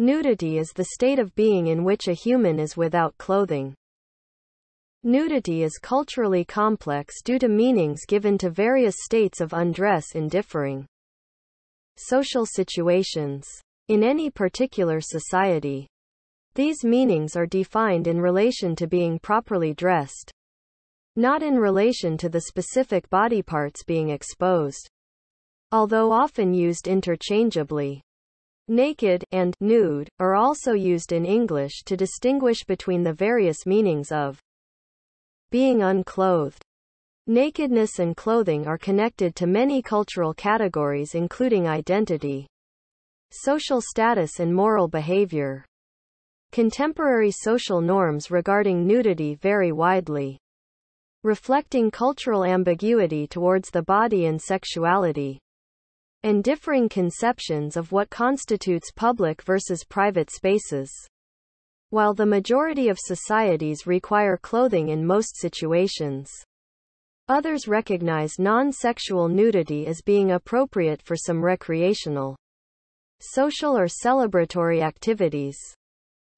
Nudity is the state of being in which a human is without clothing. Nudity is culturally complex due to meanings given to various states of undress in differing social situations. In any particular society, these meanings are defined in relation to being properly dressed, not in relation to the specific body parts being exposed. Although often used interchangeably, naked and nude are also used in English to distinguish between the various meanings of being unclothed. Nakedness and clothing are connected to many cultural categories including identity, social status and moral behavior. Contemporary social norms regarding nudity vary widely, reflecting cultural ambiguity towards the body and sexuality, and differing conceptions of what constitutes public versus private spaces. While the majority of societies require clothing in most situations, others recognize non-sexual nudity as being appropriate for some recreational, social or celebratory activities,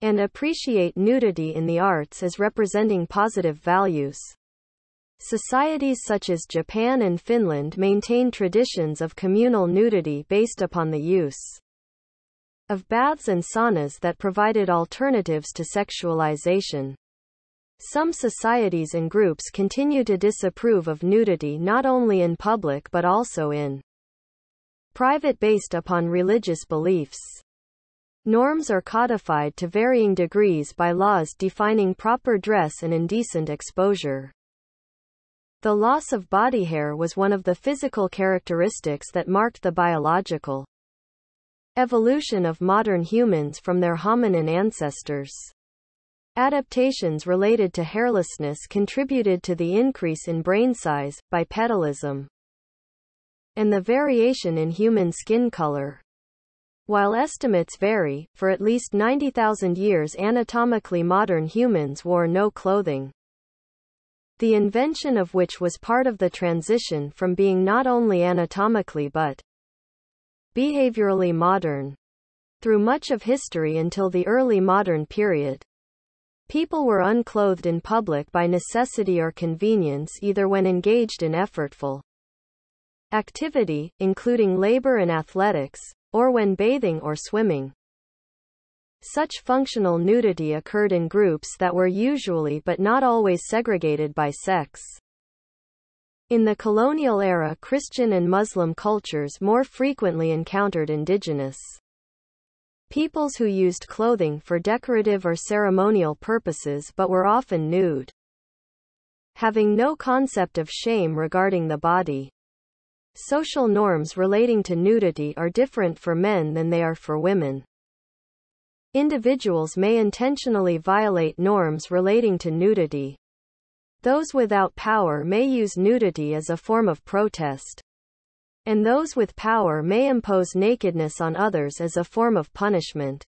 and appreciate nudity in the arts as representing positive values. Societies such as Japan and Finland maintain traditions of communal nudity based upon the use of baths and saunas that provided alternatives to sexualization. Some societies and groups continue to disapprove of nudity not only in public but also in private based upon religious beliefs. Norms are codified to varying degrees by laws defining proper dress and indecent exposure. The loss of body hair was one of the physical characteristics that marked the biological evolution of modern humans from their hominin ancestors. Adaptations related to hairlessness contributed to the increase in brain size, bipedalism, and the variation in human skin color. While estimates vary, for at least 90,000 years anatomically modern humans wore no clothing, the invention of which was part of the transition from being not only anatomically but behaviorally modern. Through much of history until the early modern period, people were unclothed in public by necessity or convenience, either when engaged in effortful activity, including labor and athletics, or when bathing or swimming. Such functional nudity occurred in groups that were usually but not always segregated by sex. In the colonial era, Christian and Muslim cultures more frequently encountered indigenous peoples who used clothing for decorative or ceremonial purposes but were often nude, having no concept of shame regarding the body. Social norms relating to nudity are different for men than they are for women. Individuals may intentionally violate norms relating to nudity. Those without power may use nudity as a form of protest, and those with power may impose nakedness on others as a form of punishment.